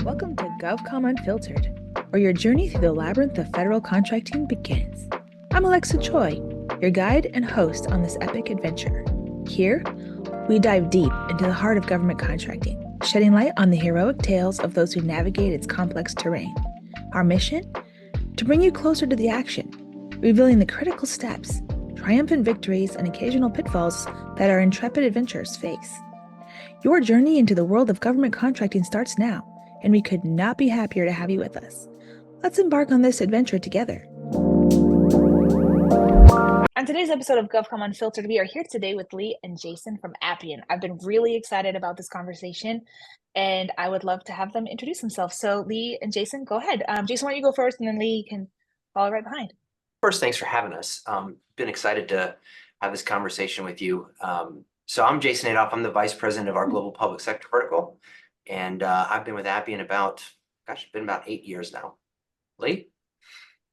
Welcome to GovCom Unfiltered, where your journey through the labyrinth of federal contracting begins. I'm Alexa Choi, your guide and host on this epic adventure. Here, we dive deep into the heart of government contracting, shedding light on the heroic tales of those who navigate its complex terrain. Our mission? To bring you closer to the action, revealing the critical steps, triumphant victories, and occasional pitfalls that our intrepid adventurers face. Your journey into the world of government contracting starts now, and we could not be happier to have you with us. Let's embark on this adventure together. On today's episode of GovCom Unfiltered, we are here today with Lee and Jason from Appian. I've been really excited about this conversation, and I would love to have them introduce themselves. So Lee and Jason, go ahead. Jason, why don't you go first, and then Lee can follow right behind. First, thanks for having us. Been excited to have this conversation with you. So I'm Jason Adolf. I'm the Vice President of our Global Public Sector vertical, and I've been with Appian it's been about 8 years now. Lee?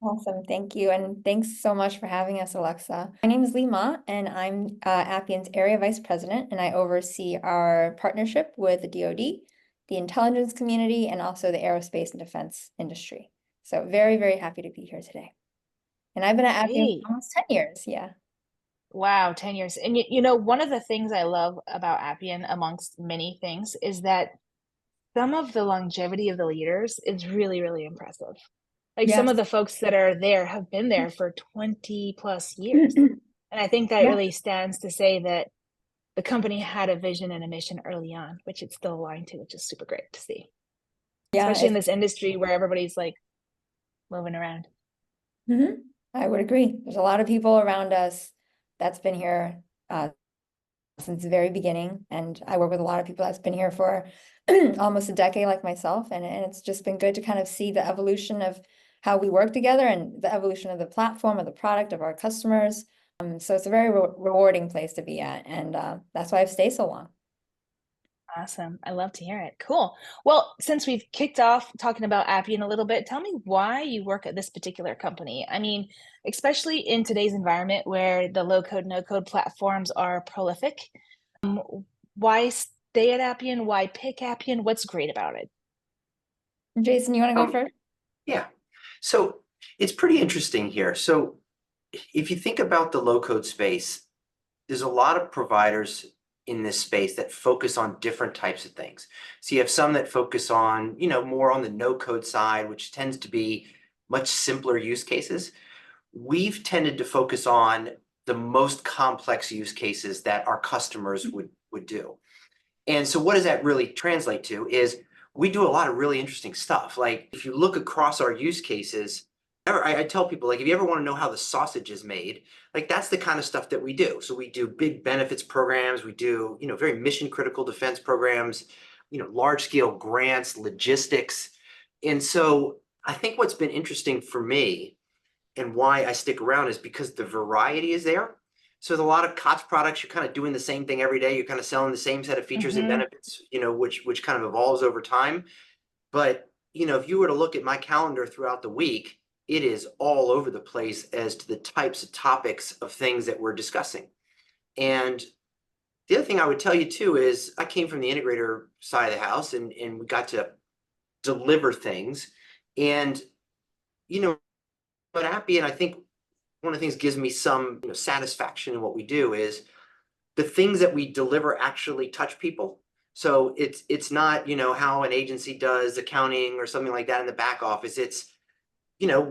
Awesome, thank you, and thanks so much for having us, Alexa. My name is Lee Ma, and I'm Appian's Area Vice President, and I oversee our partnership with the DoD, the intelligence community, and also the aerospace and defense industry. So very, very happy to be here today. And I've been at Appian for almost 10 years, yeah. Wow, 10 years. And you know, one of the things I love about Appian, amongst many things, is that some of the longevity of the leaders is really, really impressive. Like some of the folks that are there have been there for 20 plus years. And I think that really stands to say that the company had a vision and a mission early on, which it's still aligned to, which is super great to see. Yeah, especially in this industry where everybody's like moving around. I would agree. There's a lot of people around us that's been here since the very beginning. And I work with a lot of people that's been here for almost a decade like myself. And it's just been good to kind of see the evolution of how we work together and the evolution of the platform, of the product, of our customers. So it's a very rewarding place to be at. And that's why I've stayed so long. Awesome. I love to hear it. Cool. Well, since we've kicked off talking about Appian a little bit, tell me why you work at this particular company. I mean, especially in today's environment where the low-code, no-code platforms are prolific. Why stay at Appian? Why pick Appian? What's great about it? Jason, you want to go first? Yeah. So it's pretty interesting here. So if you think about the low-code space, there's a lot of providers in this space that focus on different types of things. So you have some that focus on, more on the no-code side, which tends to be much simpler use cases. We've tended to focus on the most complex use cases that our customers would do. And so what does that really translate to is we do a lot of really interesting stuff. Like if you look across our use cases, I tell people, like, if you ever want to know how the sausage is made, like that's the kind of stuff that we do. So we do big benefits programs, we do, very mission critical defense programs, large scale grants, logistics. And so I think what's been interesting for me and why I stick around is because the variety is there. So there's a lot of COTS products, you're kind of doing the same thing every day. You're kind of selling the same set of features and benefits, which kind of evolves over time. But, if you were to look at my calendar throughout the week, it is all over the place as to the types of topics of things that we're discussing. And the other thing I would tell you too is I came from the integrator side of the house and we got to deliver things. And, at Appian, I think one of the things gives me some satisfaction in what we do is the things that we deliver actually touch people. So it's not, how an agency does accounting or something like that in the back office. It's,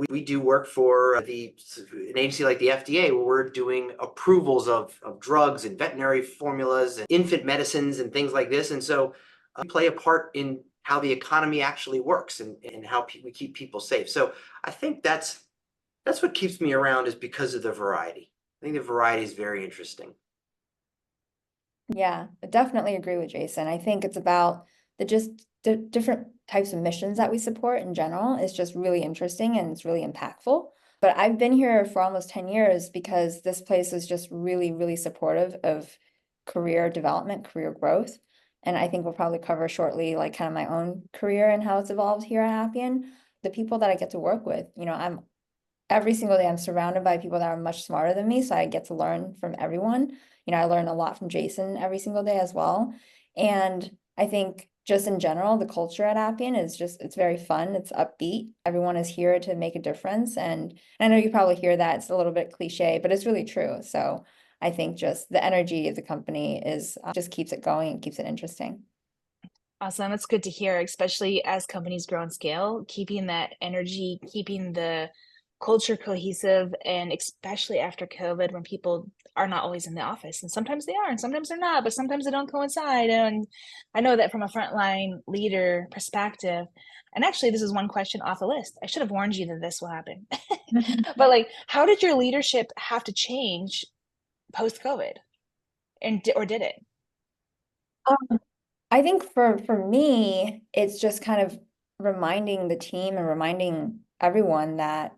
we do work for an agency like the FDA where we're doing approvals of drugs and veterinary formulas and infant medicines and things like this. And so we play a part in how the economy actually works and how we keep people safe. So I think that's what keeps me around is because of the variety. I think the variety is very interesting. Yeah, I definitely agree with Jason. I think it's about the different types of missions that we support in general is just really interesting and it's really impactful. But I've been here for almost 10 years because this place is just really, really supportive of career development, career growth. And I think we'll probably cover shortly, like kind of my own career and how it's evolved here at Appian. The people that I get to work with, every single day I'm surrounded by people that are much smarter than me. So I get to learn from everyone. I learn a lot from Jason every single day as well. And I think just in general, the culture at Appian is it's very fun. It's upbeat. Everyone is here to make a difference. And I know you probably hear that. It's a little bit cliche, but it's really true. So I think just the energy of the company is just keeps it going and keeps it interesting. Awesome. That's good to hear, especially as companies grow and scale, keeping that energy, keeping the culture cohesive, and especially after COVID when people are not always in the office. And sometimes they are, and sometimes they're not, but sometimes they don't coincide. And I know that from a frontline leader perspective, and actually, this is one question off the list. I should have warned you that this will happen. But like, how did your leadership have to change post-COVID? Or did it? I think for me, it's just kind of reminding the team and reminding everyone that,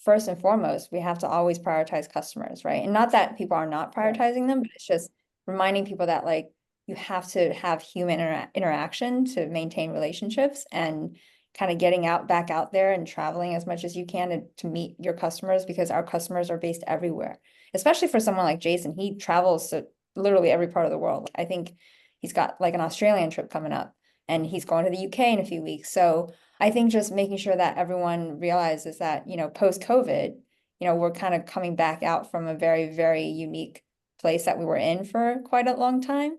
first and foremost, we have to always prioritize customers, right? And not that people are not prioritizing them, but it's just reminding people that like you have to have human interaction to maintain relationships, and kind of getting back out there and traveling as much as you can to meet your customers, because our customers are based everywhere. Especially for someone like Jason, he travels to literally every part of the world. I think he's got like an Australian trip coming up, and he's going to the UK in a few weeks. So I think just making sure that everyone realizes that, post-COVID, we're kind of coming back out from a very, very unique place that we were in for quite a long time.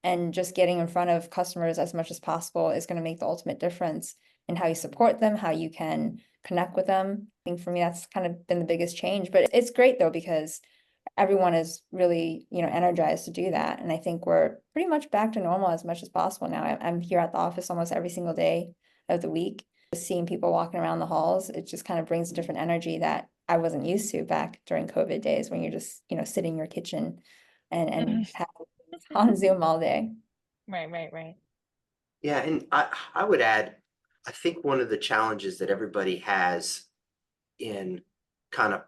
And just getting in front of customers as much as possible is going to make the ultimate difference in how you support them, how you can connect with them. I think for me, that's kind of been the biggest change. But it's great though, because everyone is really, energized to do that. And I think we're pretty much back to normal as much as possible now. I'm here at the office almost every single day of the week. Just seeing people walking around the halls, it just kind of brings a different energy that I wasn't used to back during COVID days, when you're just, sitting in your kitchen and on Zoom all day. Right. Yeah, and I would add, I think one of the challenges that everybody has in kind of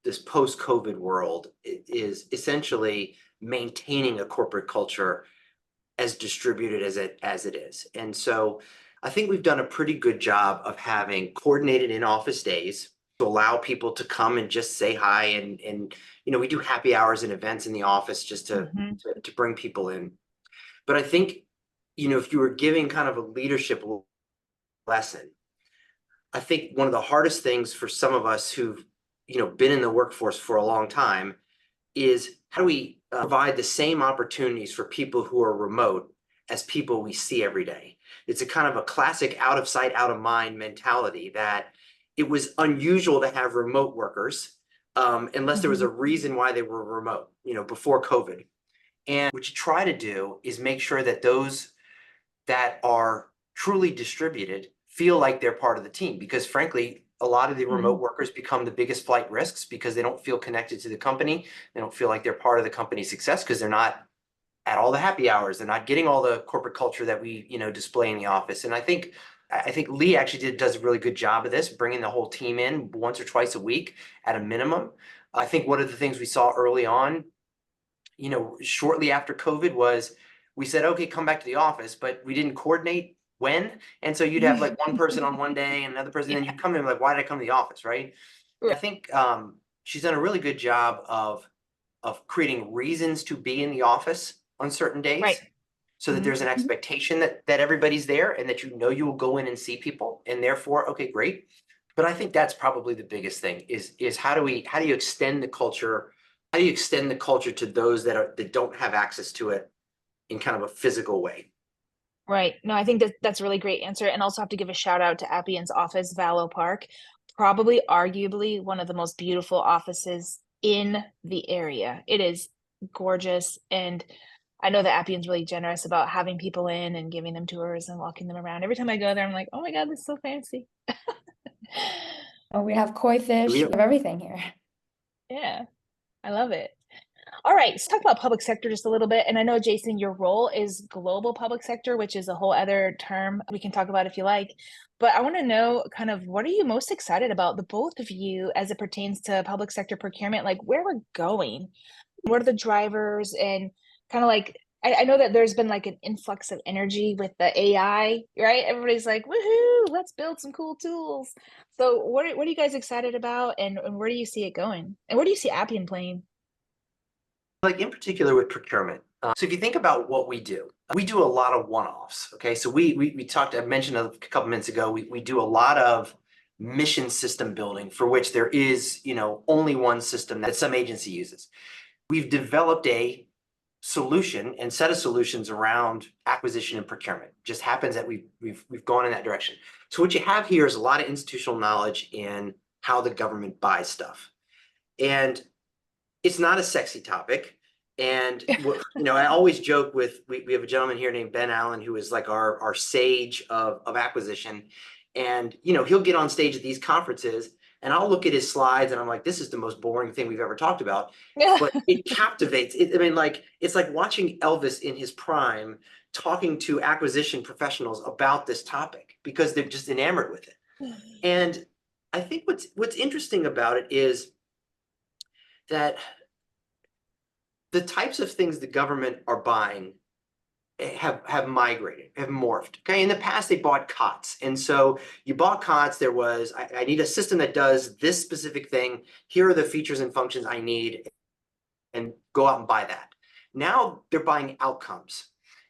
this post-COVID world is essentially maintaining a corporate culture as distributed as it is. And so I think we've done a pretty good job of having coordinated in-office days to allow people to come and just say hi, and we do happy hours and events in the office just to bring people in. But I think, if you were giving kind of a leadership lesson, I think one of the hardest things for some of us who've been in the workforce for a long time is, how do we provide the same opportunities for people who are remote as people we see every day? It's a kind of a classic out of sight, out of mind mentality, that it was unusual to have remote workers unless there was a reason why they were remote, before COVID. And what you try to do is make sure that those that are truly distributed feel like they're part of the team, because frankly, a lot of the remote workers become the biggest flight risks because they don't feel connected to the company. They don't feel like they're part of the company's success because they're not at all the happy hours. They're not getting all the corporate culture that we, display in the office. And I think Lee actually does a really good job of this, bringing the whole team in once or twice a week at a minimum. I think one of the things we saw early on, shortly after COVID, was we said, okay, come back to the office, but we didn't coordinate when. And so you'd have like one person on one day and another person, and then you come in like, why did I come to the office, right? I think she's done a really good job of creating reasons to be in the office on certain days, so that there's an expectation that everybody's there, and that you will go in and see people, and therefore, okay, great. But I think that's probably the biggest thing is how do you extend the culture? How do you extend the culture to those that don't have access to it in kind of a physical way? Right. No, I think that's a really great answer. And also have to give a shout out to Appian's office, Vallow Park, probably arguably one of the most beautiful offices in the area. It is gorgeous. And I know that Appian's really generous about having people in and giving them tours and walking them around. Every time I go there, I'm like, oh my God, this is so fancy. Oh, we have koi fish, we have everything here. Yeah, I love it. All right, let's talk about public sector just a little bit. And I know, Jason, your role is global public sector, which is a whole other term we can talk about if you like. But I want to know kind of, what are you most excited about, the both of you, as it pertains to public sector procurement, like where we're going, what are the drivers, and kind of like, I know that there's been like an influx of energy with the AI, right? Everybody's like, woohoo, let's build some cool tools. So what are you guys excited about, and where do you see it going? And where do you see Appian playing? Like in particular with procurement. So if you think about what we do, We do a lot of one-offs. Okay, so we talked. I mentioned a couple minutes ago. We do a lot of mission system building for which there is, only one system that some agency uses. We've developed a solution and set of solutions around acquisition and procurement. Just happens that we've gone in that direction. So what you have here is a lot of institutional knowledge in how the government buys stuff, and it's not a sexy topic. And I always joke with we have a gentleman here named Ben Allen who is like our sage of acquisition, and he'll get on stage at these conferences, and I'll look at his slides and I'm like, this is the most boring thing we've ever talked about. But it captivates. It's like watching Elvis in his prime talking to acquisition professionals about this topic because they're just enamored with it. And I think what's interesting about it is that the types of things the government are buying have migrated, have morphed. Okay, in the past they bought COTS, and so you bought COTS. There was I need a system that does this specific thing. Here are the features and functions I need, and go out and buy that. Now they're buying outcomes,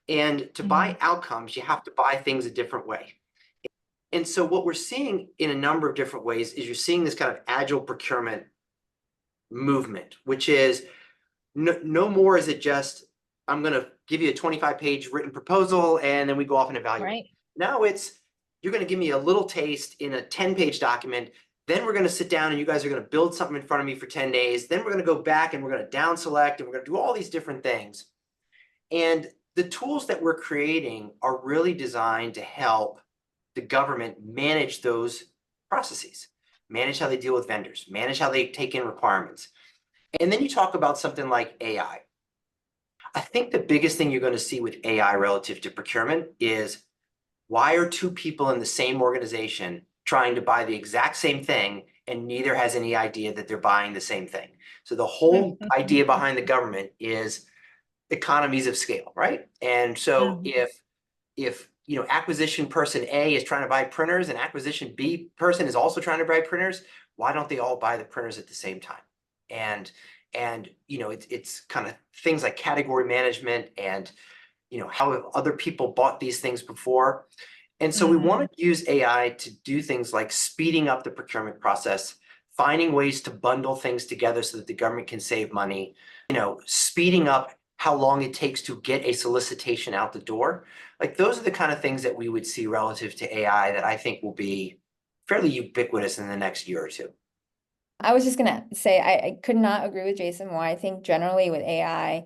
and to buy outcomes, you have to buy things a different way. And so what we're seeing in a number of different ways is you're seeing this kind of agile procurement movement, which is no more is it just, I'm going to give you a 25-page written proposal and then we go off and evaluate. Right. Now it's, you're going to give me a little taste in a 10-page document. Then we're going to sit down and you guys are going to build something in front of me for 10 days. Then we're going to go back and we're going to down select and we're going to do all these different things. And the tools that we're creating are really designed to help the government manage those processes, manage how they deal with vendors, manage how they take in requirements. And then you talk about something like AI. I think the biggest thing you're going to see with AI relative to procurement is, why are two people in the same organization trying to buy the exact same thing and neither has any idea that they're buying the same thing? So the whole idea behind the government is economies of scale, right? And so if acquisition person A is trying to buy printers and acquisition B person is also trying to buy printers, why don't they all buy the printers at the same time? And it's kind of things like category management and how have other people bought these things before. And so we want to use AI to do things like speeding up the procurement process, finding ways to bundle things together so that the government can save money, speeding up how long it takes to get a solicitation out the door. Like, those are the kind of things that we would see relative to AI that I think will be fairly ubiquitous in the next year or two. I was just going to say, I could not agree with Jason more. I think generally with AI,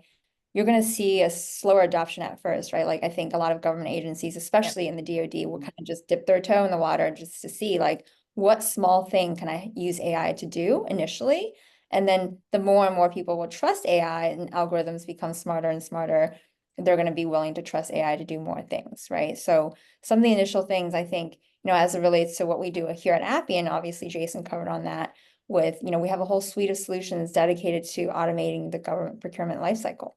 you're going to see a slower adoption at first, right? Like, I think a lot of government agencies, especially in the DoD, will kind of just dip their toe in the water just to see, like, what small thing can I use AI to do initially? And then the more and more people will trust AI and algorithms become smarter and smarter, they're going to be willing to trust AI to do more things, right? So some of the initial things, I think, as it relates to what we do here at Appian, obviously Jason covered on that with, we have a whole suite of solutions dedicated to automating the government procurement lifecycle,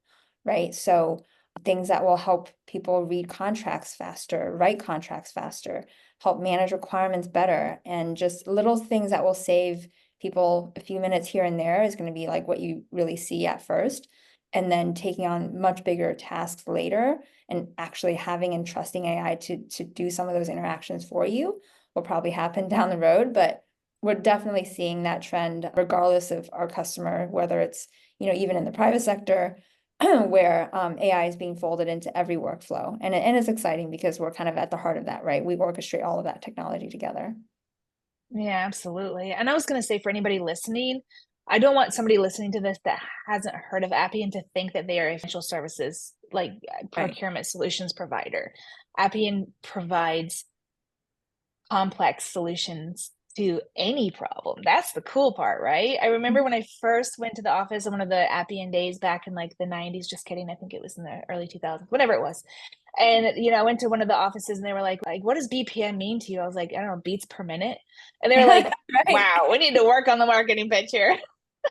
right? So things that will help people read contracts faster, write contracts faster, help manage requirements better, and just little things that will save people a few minutes here and there is going to be like what you really see at first. And then taking on much bigger tasks later and actually having and trusting AI to do some of those interactions for you will probably happen down the road. But we're definitely seeing that trend regardless of our customer, whether it's, even in the private sector where AI is being folded into every workflow. And it's exciting because we're kind of at the heart of that, right? We orchestrate all of that technology together. Yeah, absolutely. And I was going to say, for anybody listening, I don't want somebody listening to this that hasn't heard of Appian to think that they are a financial services, like procurement solutions provider. Appian provides complex solutions to any problem. That's the cool part, right? I remember when I first went to the office in one of the Appian days back in like the 90s, just kidding, I think it was in the early 2000s, whatever it was. And, I went to one of the offices and they were like, what does BPM mean to you? I was like, I don't know, beats per minute. And they were like, wow, we need to work on the marketing pitch here.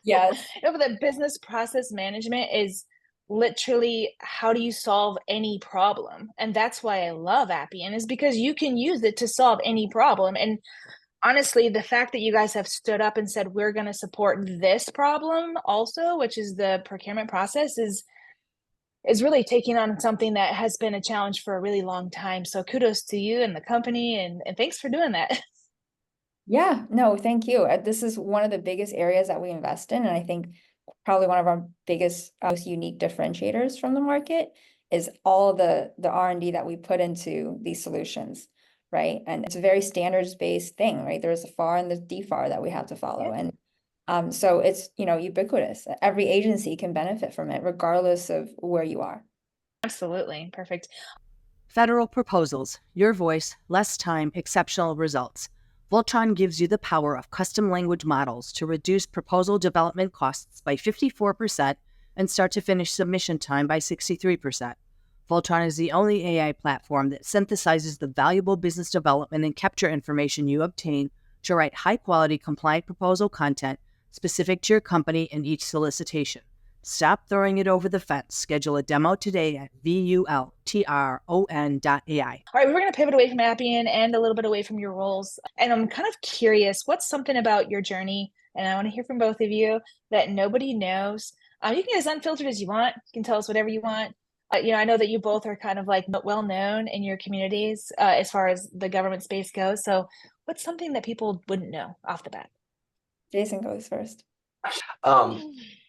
Yes. But the business process management is literally, how do you solve any problem? And that's why I love Appian, is because you can use it to solve any problem. And honestly, the fact that you guys have stood up and said, we're going to support this problem also, which is the procurement process, is is really taking on something that has been a challenge for a really long time. So kudos to you and the company, and thanks for doing that. Yeah, no, thank you. This is one of the biggest areas that we invest in, and I think probably one of our biggest, most unique differentiators from the market is all the R&D that we put into these solutions, right? And it's a very standards-based thing, right? There's a FAR and the DFAR that we have to follow, Yeah. and so it's, ubiquitous. Every agency can benefit from it, regardless of where you are. Absolutely. Perfect. Federal proposals, your voice, less time, exceptional results. Voltron gives you the power of custom language models to reduce proposal development costs by 54% and start to finish submission time by 63%. Voltron is the only AI platform that synthesizes the valuable business development and capture information you obtain to write high-quality compliant proposal content specific to your company in each solicitation. Stop throwing it over the fence. Schedule a demo today at vultron.ai. All right, we're going to pivot away from Appian and a little bit away from your roles. And I'm kind of curious, what's something about your journey, and I want to hear from both of you, that nobody knows? You can get as unfiltered as you want. You can tell us whatever you want. I know that you both are kind of like well known in your communities as far as the government space goes. So what's something that people wouldn't know off the bat? Jason goes first.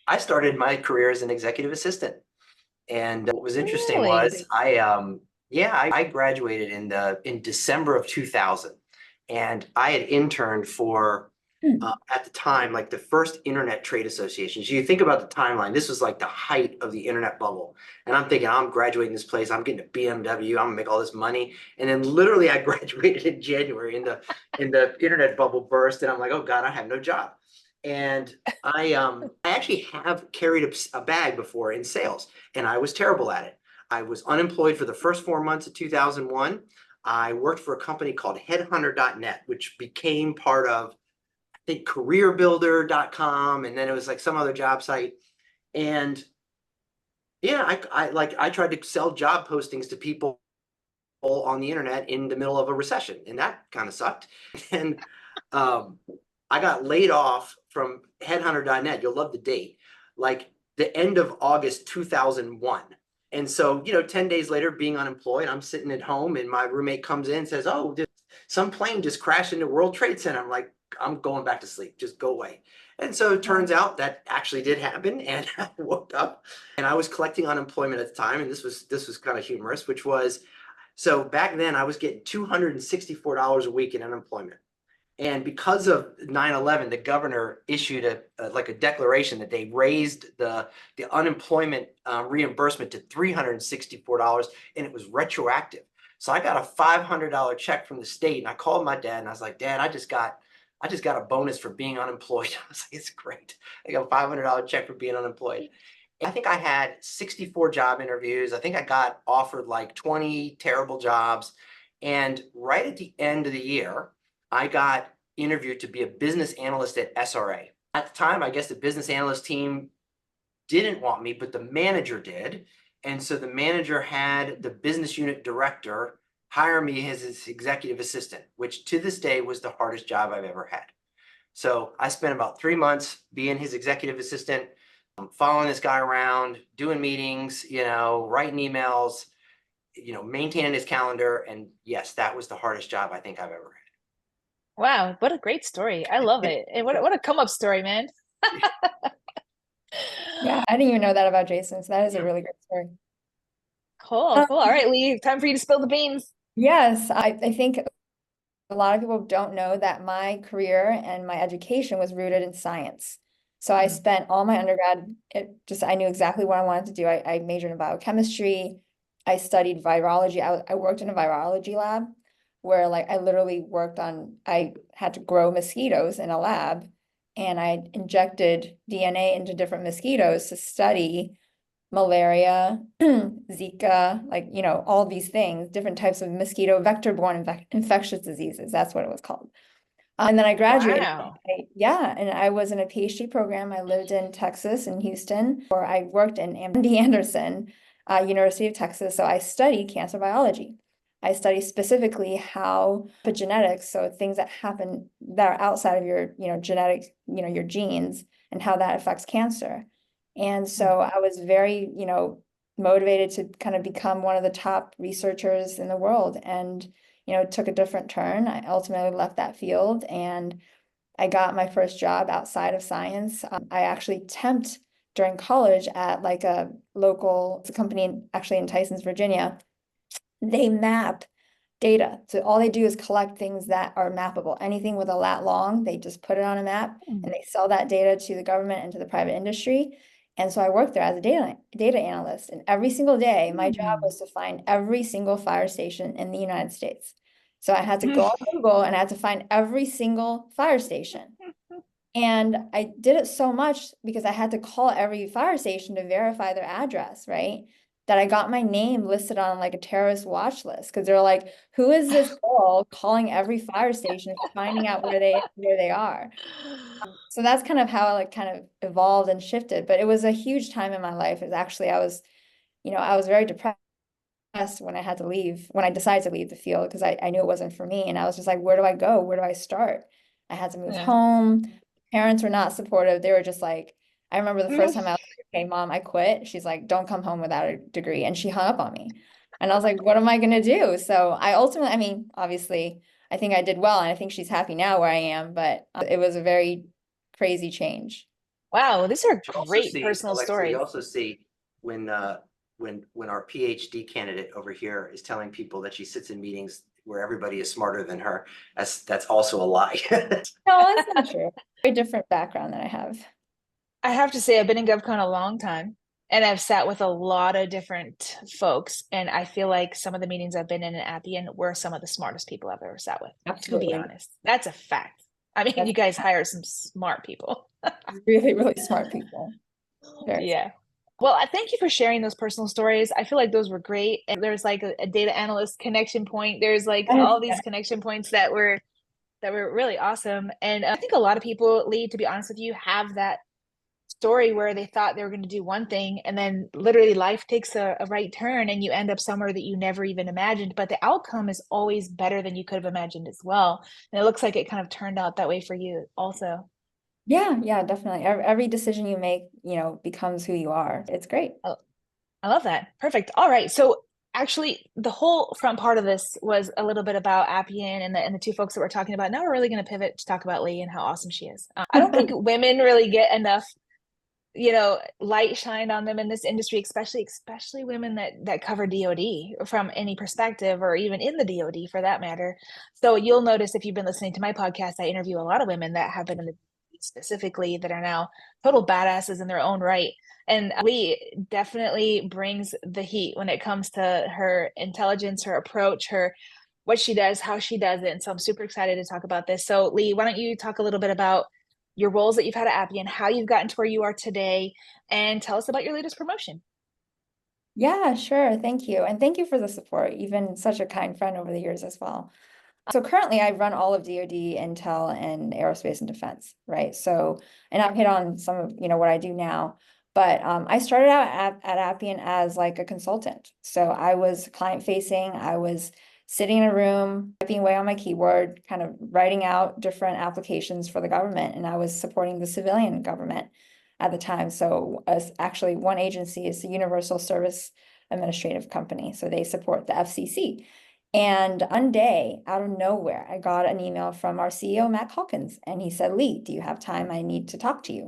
I started my career as an executive assistant. And what was interesting Really? was I graduated in December of 2000, and I had interned for at the time, like the first internet trade associations. You think about the timeline, this was like the height of the internet bubble. And I'm thinking, I'm graduating this place, I'm getting a BMW, I'm gonna make all this money. And then literally I graduated in January in the internet bubble burst, and I'm like, oh God, I have no job. And I actually have carried a bag before in sales, and I was terrible at it. I was unemployed for the first 4 months of 2001. I worked for a company called headhunter.net, which became part of, I think, careerbuilder.com, and then it was like some other job site. And yeah, I tried to sell job postings to people on the internet in the middle of a recession, and that kind of sucked. And I got laid off from headhunter.net. You'll love the date, like the end of August 2001. And so, 10 days later, being unemployed, I'm sitting at home, and my roommate comes in and says, oh, some plane just crashed into World Trade Center. I'm like, I'm going back to sleep. Just go away. And so it turns out that actually did happen. And I woke up and I was collecting unemployment at the time. And this was kind of humorous, which was, so back then I was getting $264 a week in unemployment. And because of 9/11, the governor issued a declaration that they raised the unemployment reimbursement to $364, and it was retroactive. So I got a $500 check from the state, and I called my dad and I was like, Dad, I just got a bonus for being unemployed. I was like, it's great. I got a $500 check for being unemployed. And I think I had 64 job interviews. I think I got offered like 20 terrible jobs. And right at the end of the year, I got interviewed to be a business analyst at SRA. At the time, I guess the business analyst team didn't want me, but the manager did. And so the manager had the business unit director hire me as his executive assistant, which to this day was the hardest job I've ever had. So I spent about 3 months being his executive assistant, following this guy around, doing meetings, writing emails, maintaining his calendar. And yes, that was the hardest job I think I've ever had. Wow, what a great story. I love it. And what a come up story, man. Yeah, I didn't even know that about Jason, so that is a really great story. Cool. All right, Lee, time for you to spill the beans. Yes, I think a lot of people don't know that my career and my education was rooted in science. So I spent all my undergrad, I knew exactly what I wanted to do. I majored in biochemistry. I studied virology. I worked in a virology lab where I literally I had to grow mosquitoes in a lab, and I injected DNA into different mosquitoes to study malaria, Zika, all these things, different types of mosquito vector-borne infectious diseases. That's what it was called. And then I graduated. Wow. And I was in a PhD program. I lived in Texas, in Houston, or I worked in MD Anderson, University of Texas. So I studied cancer biology. I study specifically how epigenetics, so things that happen that are outside of your, genetics, your genes, and how that affects cancer. And so I was very, motivated to kind of become one of the top researchers in the world, and it took a different turn. I ultimately left that field and I got my first job outside of science. I actually temped during college at like a local company actually in Tysons, Virginia. They map data. So all they do is collect things that are mappable. Anything with a lat long, they just put it on a map and they sell that data to the government and to the private industry. And so I worked there as a data analyst. And every single day, my job was to find every single fire station in the United States. So I had to go on Google and I had to find every single fire station. And I did it so much because I had to call every fire station to verify their address, right? That I got my name listed on like a terrorist watch list because they're like, who is this girl calling every fire station, finding out where they are? So that's kind of how I like kind of evolved and shifted. But it was a huge time in my life. It was actually, I was very depressed when I had to leave, when I decided to leave the field because I knew it wasn't for me. And I was just like, where do I go? Where do I start? I had to move home. Parents were not supportive. They were just like, I remember the first time I was like, okay, Mom, I quit. She's like, don't come home without a degree. And she hung up on me. And I was like, what am I going to do? So I ultimately, I mean, obviously, I think I did well. And I think she's happy now where I am. But it was a very crazy change. Wow, these are You also great see, personal Alexa, stories. You also see when our PhD candidate over here is telling people that she sits in meetings where everybody is smarter than her, that's also a lie. No, that's not true. Very different background that I have. I have to say, I've been in GovCon a long time and I've sat with a lot of different folks. And I feel like some of the meetings I've been in Appian were some of the smartest people I've ever sat with, Absolutely. to be honest. That's a fact. I mean, you guys hire some smart people. Really, really smart people. Yeah. Well, thank you for sharing those personal stories. I feel like those were great. And there's like a data analyst connection point. There's like all these connection points that were really awesome. And I think a lot of people, Lee, to be honest with you, have that story where they thought they were going to do one thing and then literally life takes a right turn and you end up somewhere that you never even imagined, but the outcome is always better than you could have imagined as well. And it looks like it kind of turned out that way for you also. Yeah, definitely. Every decision you make, becomes who you are. It's great. Oh, I love that. Perfect. All right. So actually the whole front part of this was a little bit about Appian and the two folks that we're talking about. Now we're really going to pivot to talk about Lee and how awesome she is. I don't think women really get enough light shined on them in this industry, especially women that cover DoD from any perspective, or even in the DoD for that matter. So you'll notice if you've been listening to my podcast, I interview a lot of women that have been in the DoD specifically that are now total badasses in their own right. And Lee definitely brings the heat when it comes to her intelligence, her approach, what she does, how she does it. And so I'm super excited to talk about this. So Lee, why don't you talk a little bit about your roles that you've had at Appian, how you've gotten to where you are today, and tell us about your latest promotion. Yeah, sure. Thank you. And thank you for the support. You've been such a kind friend over the years as well. So currently I run all of DoD, Intel, and aerospace and defense, right? So, and I've hit on some of, what I do now, but I started out at Appian as like a consultant. So I was client facing, I was sitting in a room, typing away on my keyboard, kind of writing out different applications for the government. And I was supporting the civilian government at the time. So actually one agency is the Universal Service Administrative Company. So they support the FCC. And one day, out of nowhere, I got an email from our CEO, Matt Hawkins, and he said, Lee, do you have time? I need to talk to you.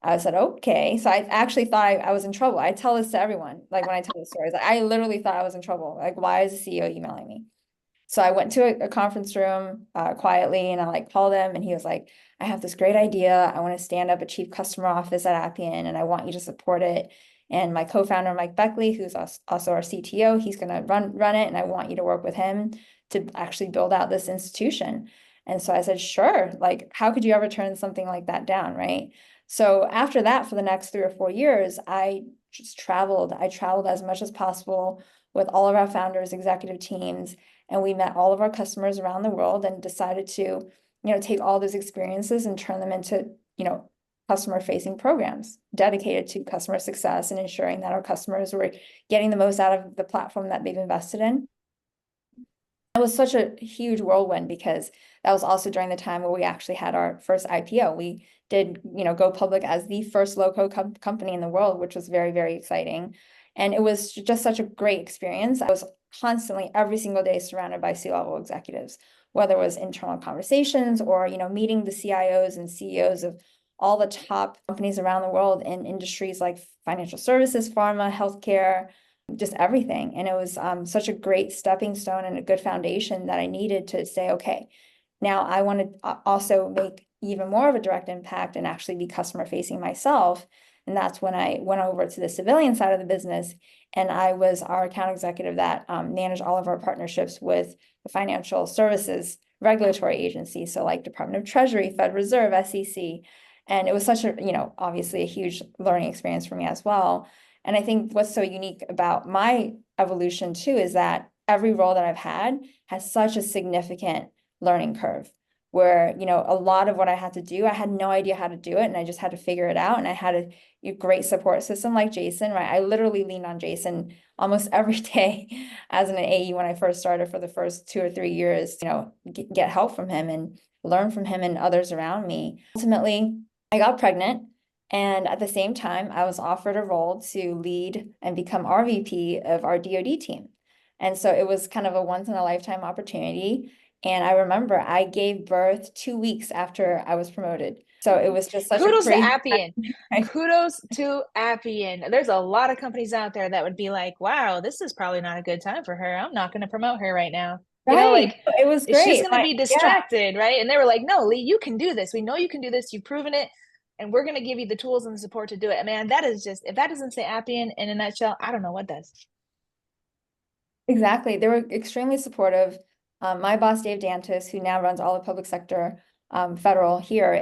I said, okay. So I actually thought I was in trouble. I tell this to everyone, like when I tell the stories, I literally thought I was in trouble. Like, why is the CEO emailing me? So I went to a conference room quietly and I called him and he was like, I have this great idea. I want to stand up a chief customer office at Appian and I want you to support it. And my co-founder, Mike Beckley, who's also our CTO, he's going to run it. And I want you to work with him to actually build out this institution. And so I said, sure. How could you ever turn something like that down, right? So after that, for the next 3 or 4 years, I just traveled. I traveled as much as possible with all of our founders, executive teams, and we met all of our customers around the world and decided to, take all those experiences and turn them into, customer-facing programs dedicated to customer success and ensuring that our customers were getting the most out of the platform that they've invested in. It was such a huge whirlwind because that was also during the time where we actually had our first IPO. We did, go public as the first low-code company in the world, which was very, very exciting. And it was just such a great experience. I was constantly every single day surrounded by C-level executives, whether it was internal conversations or, meeting the CIOs and CEOs of all the top companies around the world in industries like financial services, pharma, healthcare, just everything. And it was such a great stepping stone and a good foundation that I needed to say, okay, now I want to also make even more of a direct impact and actually be customer facing myself. And that's when I went over to the civilian side of the business, and I was our account executive that managed all of our partnerships with the financial services regulatory agencies. So like Department of Treasury, Fed Reserve, SEC. And it was such a, obviously a huge learning experience for me as well. And I think what's so unique about my evolution too is that every role that I've had has such a significant learning curve where, a lot of what I had to do, I had no idea how to do it, and I just had to figure it out. And I had a great support system like Jason, right? I literally leaned on Jason almost every day as an AE when I first started for the first 2 or 3 years, get help from him and learn from him and others around me. Ultimately, I got pregnant. And at the same time, I was offered a role to lead and become RVP of our DoD team. And so it was kind of a once in a lifetime opportunity. And I remember I gave birth 2 weeks after I was promoted. So it was just such Kudos a crazy to Appian. right? Kudos to Appian. There's a lot of companies out there that would be like, wow, this is probably not a good time for her. I'm not going to promote her right now. Right. It was great. She's going to be distracted, right? And they were like, no, Lee, you can do this. We know you can do this. You've proven it. And we're going to give you the tools and the support to do it. Man, that is just, if that doesn't say Appian in a nutshell, I don't know what does. Exactly. They were extremely supportive. My boss, Dave Dantis, who now runs all the public sector federal here,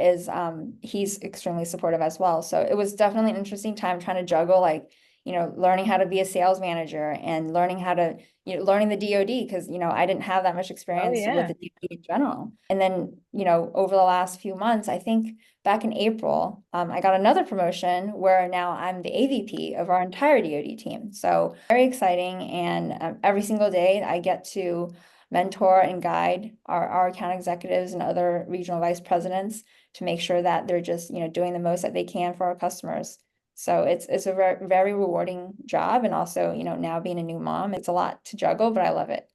he's extremely supportive as well. So it was definitely an interesting time trying to juggle, like, learning how to be a sales manager and learning how to, learning the DoD, because, I didn't have that much experience with the DoD in general. And then, over the last few months, I think back in April, I got another promotion where now I'm the AVP of our entire DoD team. So very exciting. And every single day I get to mentor and guide our account executives and other regional vice presidents to make sure that they're just, doing the most that they can for our customers. So it's a very, very rewarding job. And also, now being a new mom, it's a lot to juggle, but I love it.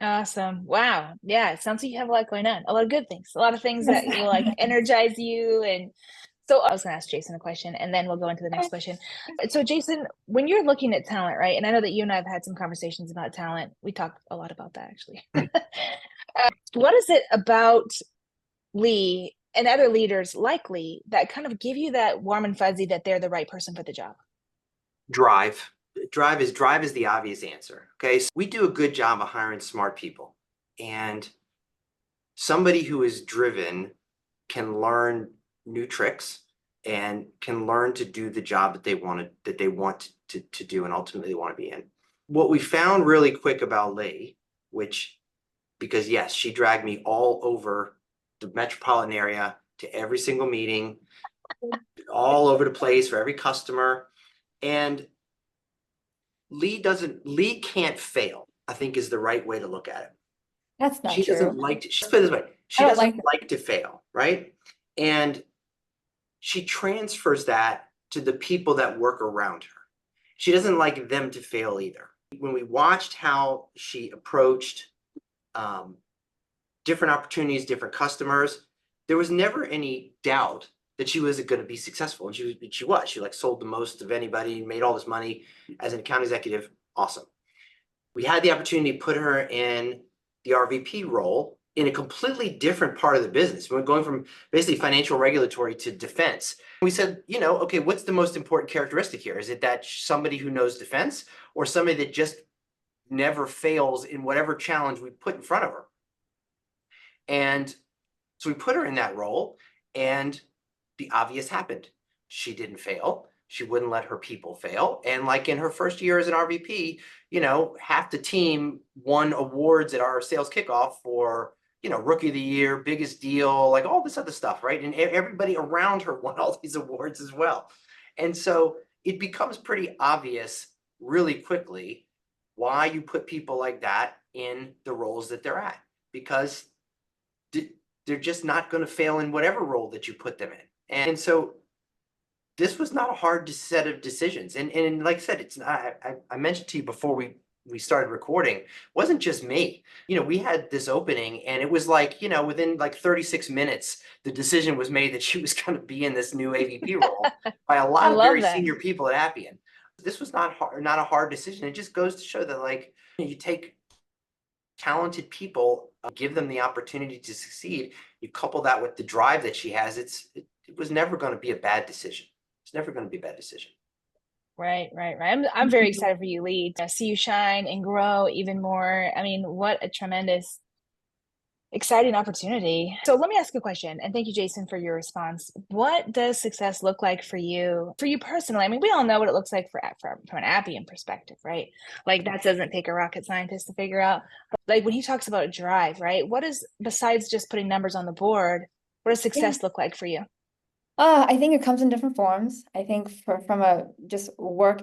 Awesome. Wow. Yeah. It sounds like you have a lot going on, a lot of good things, a lot of things that will like energize you. And so I was going to ask Jason a question, and then we'll go into the next question. So Jason, when you're looking at talent, right? And I know that you and I have had some conversations about talent. We talked a lot about that actually. What is it about Lee and other leaders like Lee that kind of give you that warm and fuzzy that they're the right person for the job? Drive. Drive is the obvious answer. Okay. So we do a good job of hiring smart people, and somebody who is driven can learn new tricks and can learn to do the job that they want to do and ultimately want to be in. What we found really quick about Lee, because yes, she dragged me all over the metropolitan area to every single meeting, all over the place for every customer. And Lee can't fail, I think is the right way to look at it. That's not true. Let's put it this way. She doesn't like to fail, right? And she transfers that to the people that work around her. She doesn't like them to fail either. When we watched how she approached different opportunities, different customers, there was never any doubt that she wasn't going to be successful. And she was. She like sold the most of anybody, made all this money as an account executive. Awesome. We had the opportunity to put her in the RVP role in a completely different part of the business. We're going from basically financial regulatory to defense. We said, okay, what's the most important characteristic here? Is it that somebody who knows defense, or somebody that just never fails in whatever challenge we put in front of her? And so we put her in that role, and the obvious happened. She didn't fail. She wouldn't let her people fail. And like in her first year as an RVP, half the team won awards at our sales kickoff for, rookie of the year, biggest deal, like all this other stuff, right? And everybody around her won all these awards as well. And so it becomes pretty obvious really quickly why you put people like that in the roles that they're at, because they're just not going to fail in whatever role that you put them in. And so this was not a hard set of decisions. And like I said, it's not, I mentioned to you before we started recording, it wasn't just me. We had this opening and it was like, within like 36 minutes, the decision was made that she was going to be in this new AVP role by a I lot of love very that. senior people at Appian. This was not a hard decision. It just goes to show that, like, you take talented people, give them the opportunity to succeed. You couple that with the drive that she has. It was never going to be a bad decision. It's never going to be a bad decision. Right. I'm very excited for you, Lee, to see you shine and grow even more. I mean, what a tremendous, exciting opportunity. So let me ask you a question, and thank you, Jason, for your response. What does success look like for you personally? I mean, we all know what it looks like from an Appian perspective, right? Like, that doesn't take a rocket scientist to figure out. But like, when he talks about drive, right? What is, besides just putting numbers on the board, what does success look like for you? I think it comes in different forms. I think from a just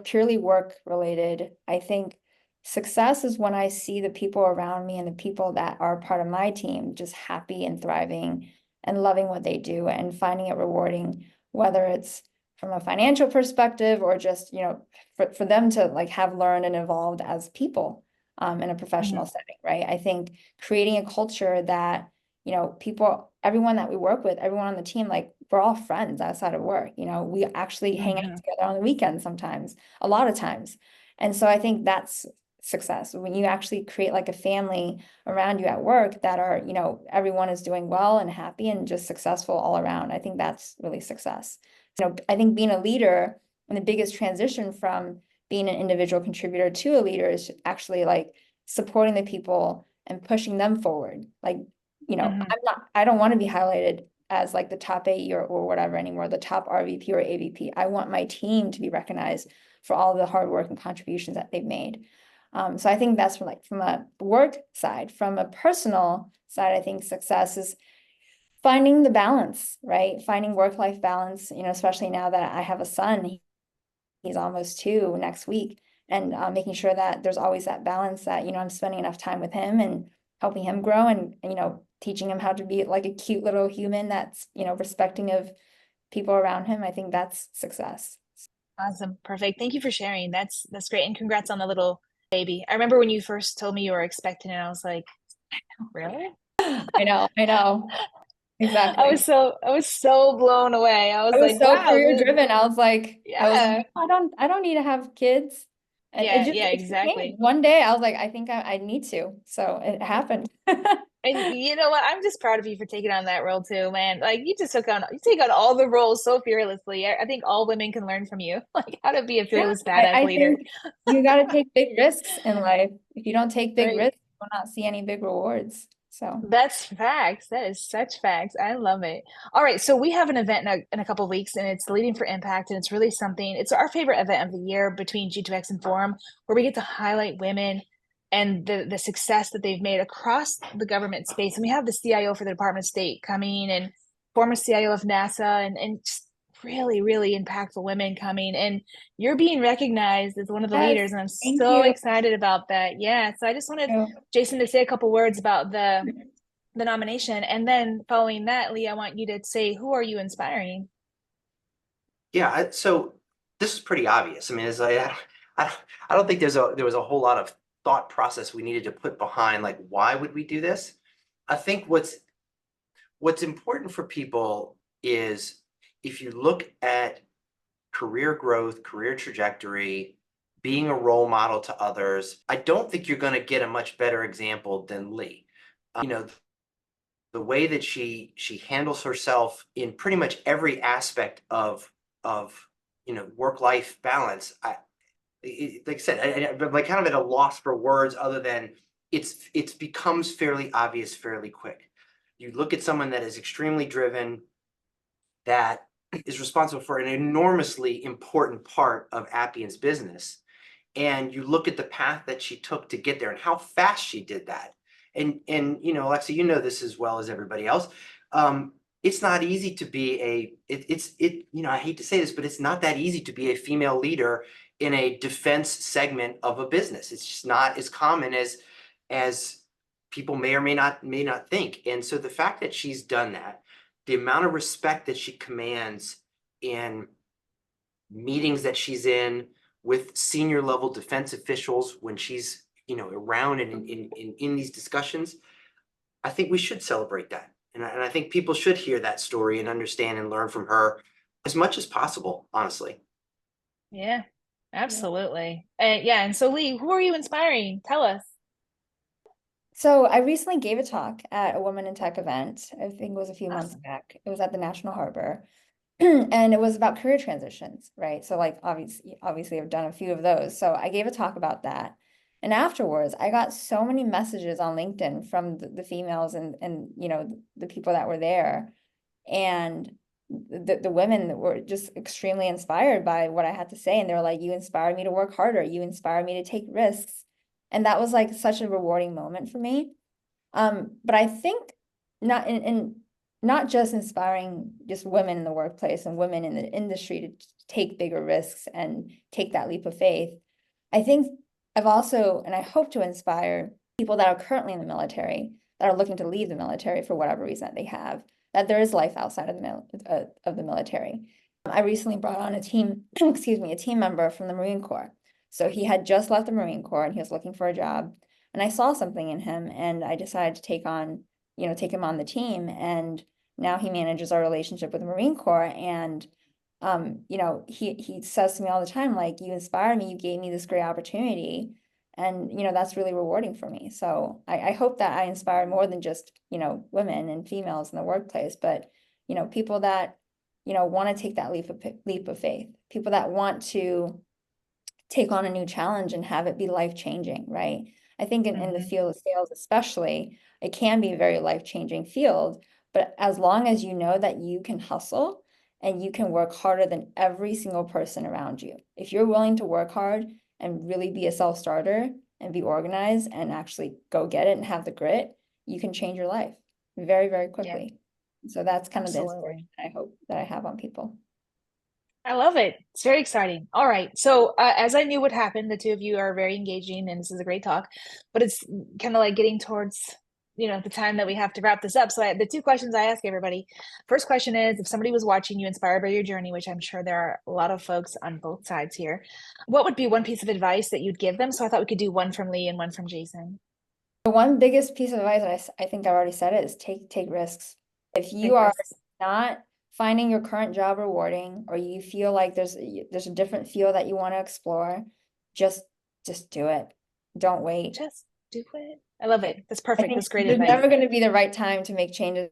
purely work related, I think success is when I see the people around me and the people that are part of my team just happy and thriving and loving what they do and finding it rewarding, whether it's from a financial perspective or just, for them to like have learned and evolved as people in a professional setting, right? I think creating a culture that, people, everyone that we work with, everyone on the team, like, we're all friends outside of work. We actually hang out together on the weekends sometimes, a lot of times. And so I think that's success, when you actually create like a family around you at work that are, everyone is doing well and happy and just successful all around. I think that's really success. I think being a leader, and the biggest transition from being an individual contributor to a leader is actually like supporting the people and pushing them forward. Like, I don't want to be highlighted as like the top AE or whatever anymore, the top RVP or AVP. I want my team to be recognized for all the hard work and contributions that they've made. So I think that's from a work side. From a personal side, I think success is finding the balance, right? Finding work-life balance, especially now that I have a son. He's almost 2 next week, and making sure that there's always that balance that, I'm spending enough time with him and helping him grow and teaching him how to be like a cute little human that's, respecting of people around him. I think that's success. Awesome. Perfect. Thank you for sharing. That's great. And congrats on the little baby. I remember when you first told me you were expecting it, I was like, really? I know. Exactly. I was so blown away. I was like, so wow, career driven. I was like, yeah. I don't need to have kids. And Yeah, it just exactly. came. One day I was like, I think I need to. So it happened. And you know what? I'm just proud of you for taking on that role too, man. Like, you take on all the roles so fearlessly. I think all women can learn from you, like how to be a fearless badass leader. Think you got to take big risks in life. If you don't take big Right. risks, you will not see any big rewards. So That's facts. That is such facts. I love it. All right. So we have an event in a couple of weeks, and it's Leading for Impact. And it's really something, it's our favorite event of the year between G2X and Forum, where we get to highlight women and the success that they've made across the government space. And we have the CIO for the Department of State coming, and former CIO of NASA, and just really, really impactful women coming. And you're being recognized as one of the leaders. And I'm so excited about that. Yeah. So I just wanted Jason to say a couple words about the nomination. And then following that, Lee, I want you to say, who are you inspiring? Yeah. So this is pretty obvious. I mean, I don't think there was a whole lot of thought process we needed to put behind, like, why would we do this? I think what's important for people is, if you look at career growth, career trajectory, being a role model to others, I don't think you're going to get a much better example than Lee. The way that she handles herself in pretty much every aspect of work-life balance. Like I said, I'm like kind of at a loss for words, other than it becomes fairly obvious fairly quick. You look at someone that is extremely driven, that is responsible for an enormously important part of Appian's business, and you look at the path that she took to get there and how fast she did that. And Alexa, this as well as everybody else. It's not easy to be I hate to say this, but it's not that easy to be a female leader in a defense segment of a business. It's just not as common as people may or may not think. And so the fact that she's done that, the amount of respect that she commands in meetings that she's in with senior level defense officials when she's, around and in these discussions. I think we should celebrate that. And I think people should hear that story and understand and learn from her as much as possible, honestly. Yeah, absolutely. And so Lee, who are you inspiring? Tell us. So I recently gave a talk at a Women in Tech event. I think it was a few months Awesome. back. It was at the National Harbor. And it was about career transitions, right? So like obviously I've done a few of those. So I gave a talk about that. And afterwards, I got so many messages on LinkedIn from the females and the people that were there. And the women that were just extremely inspired by what I had to say. And they were like, you inspired me to work harder. You inspired me to take risks. And that was like such a rewarding moment for me. But I think not just inspiring just women in the workplace and women in the industry to take bigger risks and take that leap of faith. I think I've also, and I hope to inspire people that are currently in the military, that are looking to leave the military for whatever reason that they have, that there is life outside of the military. I recently brought on a team, a team member from the Marine Corps. So he had just left the Marine Corps and he was looking for a job. And I saw something in him and I decided to take him on the team. And now he manages our relationship with the Marine Corps. And, he says to me all the time, like, you inspired me, you gave me this great opportunity. And, that's really rewarding for me. So I hope that I inspire more than just, women and females in the workplace, but, people that, want to take that leap of faith, people that want to take on a new challenge and have it be life-changing, right? I think in the field of sales, especially, it can be a very life-changing field, but as long as you know that you can hustle and you can work harder than every single person around you, if you're willing to work hard and really be a self-starter and be organized and actually go get it and have the grit, you can change your life very, very quickly. Yeah. So that's kind of the inspiration I hope that I have on people. I love it. It's very exciting. All right. So as I knew what happened, the two of you are very engaging and this is a great talk, but it's kind of like getting towards, the time that we have to wrap this up. So the two questions I ask everybody, first question is, if somebody was watching you inspired by your journey, which I'm sure there are a lot of folks on both sides here, what would be one piece of advice that you'd give them? So I thought we could do one from Lee and one from Jason. The one biggest piece of advice, I think I've already said it, is take risks. If you are not finding your current job rewarding, or you feel like there's a different field that you want to explore, just do it. Don't wait. Just do it. I love it. That's perfect. That's great advice. There's never going to be the right time to make changes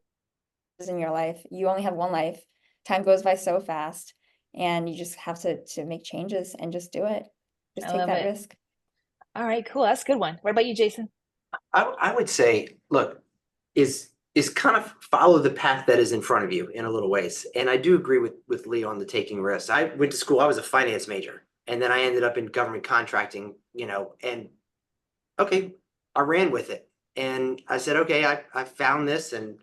in your life. You only have one life. Time goes by so fast, and you just have to make changes and just do it. Just take that risk. All right, cool. That's a good one. What about you, Jason? I would say, look, is kind of follow the path that is in front of you in a little ways. And I do agree with Lee on the taking risks. I went to school, I was a finance major, and then I ended up in government contracting, and okay, I ran with it. And I said, okay, I found this and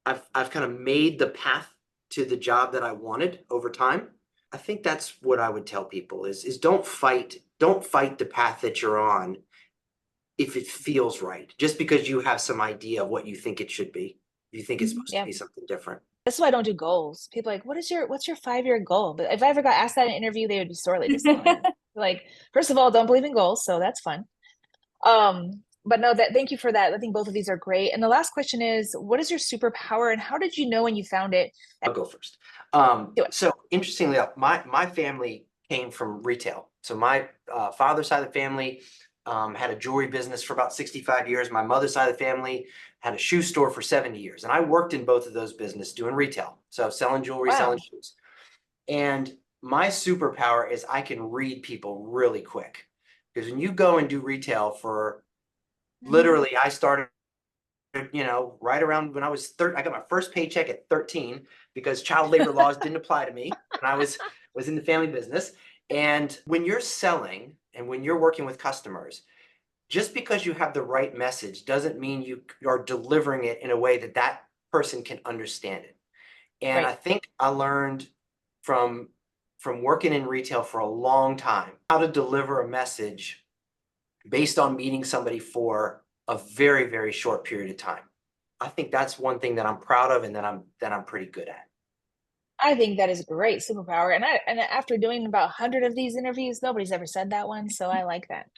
I've kind of made the path to the job that I wanted over time. I think that's what I would tell people is don't fight the path that you're on if it feels right, just because you have some idea of what you think it should be. You think it's supposed to be something different. That's why I don't do goals. People are like, what's your 5-year goal? But if I ever got asked that in an interview, they would be sorely disappointed. Like, first of all, don't believe in goals, so that's fun. But no, thank you for that. I think both of these are great. And the last question is, what is your superpower and how did you know when you found it? I'll go first. So interestingly, my family came from retail. So my father's side of the family had a jewelry business for about 65 years. My mother's side of the family had a shoe store for 70 years. And I worked in both of those businesses doing retail. So selling jewelry, selling shoes. And my superpower is I can read people really quick. Because when you go and do retail for literally, I started, right around when I was 13, I got my first paycheck at 13 because child labor laws didn't apply to me when I was in the family business. And when you're selling and when you're working with customers, just because you have the right message doesn't mean you are delivering it in a way that person can understand it. And I think I learned from working in retail for a long time how to deliver a message based on meeting somebody for a very, very short period of time. I think that's one thing that I'm proud of and that I'm pretty good at. I think that is a great superpower. And after doing about 100 of these interviews, nobody's ever said that one. So I like that.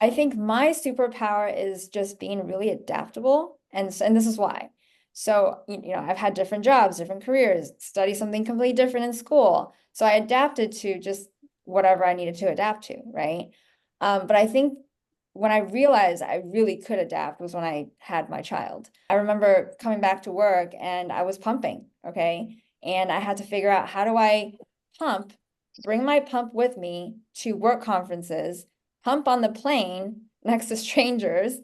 I think my superpower is just being really adaptable. And this is why. So, I've had different jobs, different careers, study something completely different in school. So I adapted to just whatever I needed to adapt to, right? But I think when I realized I really could adapt was when I had my child. I remember coming back to work and I was pumping, okay? And I had to figure out, how do I bring my pump with me to work conferences, pump on the plane next to strangers,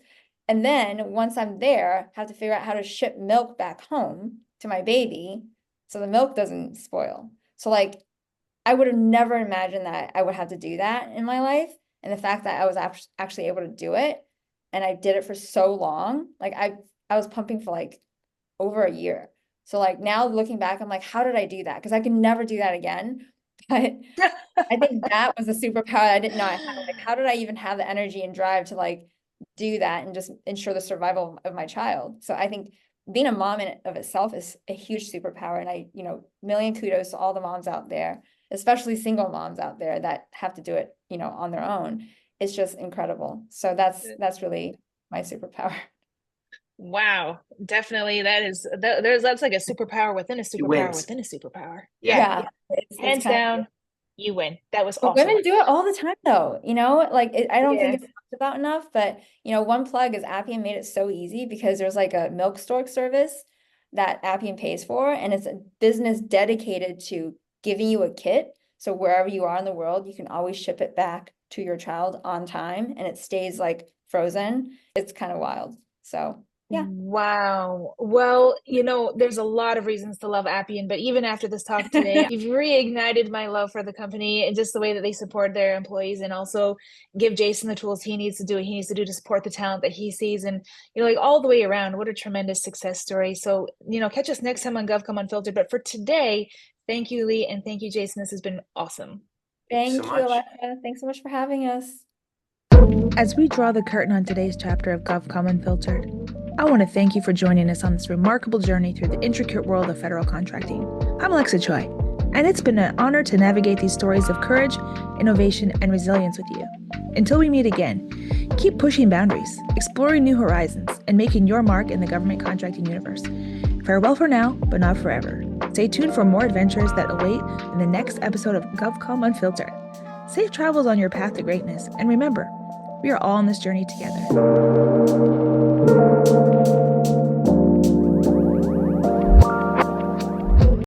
and then once I'm there, have to figure out how to ship milk back home to my baby so the milk doesn't spoil. So like, I would have never imagined that I would have to do that in my life. And the fact that I was actually able to do it, and I did it for so long, like I was pumping for like over a year. So like now looking back, I'm like, how did I do that? Because I can never do that again. But I think that was a superpower I didn't know I had. Like, how did I even have the energy and drive to like do that and just ensure the survival of my child? So I think being a mom in of itself is a huge superpower. And I, million kudos to all the moms out there, especially single moms out there that have to do it, on their own. It's just incredible. So that's really my superpower. Wow, definitely. That's like a superpower within a superpower within a superpower. Yeah. Hands down, you win. That was But awesome. women do it all the time though, I don't think it's talked about enough, but one plug is Appian made it so easy because there's like a milk storage service that Appian pays for, and it's a business dedicated to giving you a kit. So wherever you are in the world, you can always ship it back to your child on time and it stays like frozen. It's kind of wild. So yeah. Wow. Well, there's a lot of reasons to love Appian, but even after this talk today, you've reignited my love for the company and just the way that they support their employees, and also give Jason the tools he needs to do what he needs to do to support the talent that he sees. And, like all the way around, what a tremendous success story. So, catch us next time on GovCom Unfiltered. But for today, thank you, Lee, and thank you, Jason. This has been awesome. Thank you, Alexa. Thanks so much for having us. As we draw the curtain on today's chapter of GovCom Unfiltered, I want to thank you for joining us on this remarkable journey through the intricate world of federal contracting. I'm Alexa Choi, and it's been an honor to navigate these stories of courage, innovation, and resilience with you. Until we meet again, keep pushing boundaries, exploring new horizons, and making your mark in the government contracting universe. Farewell for now, but not forever. Stay tuned for more adventures that await in the next episode of GovCom Unfiltered. Safe travels on your path to greatness, and remember, we are all on this journey together.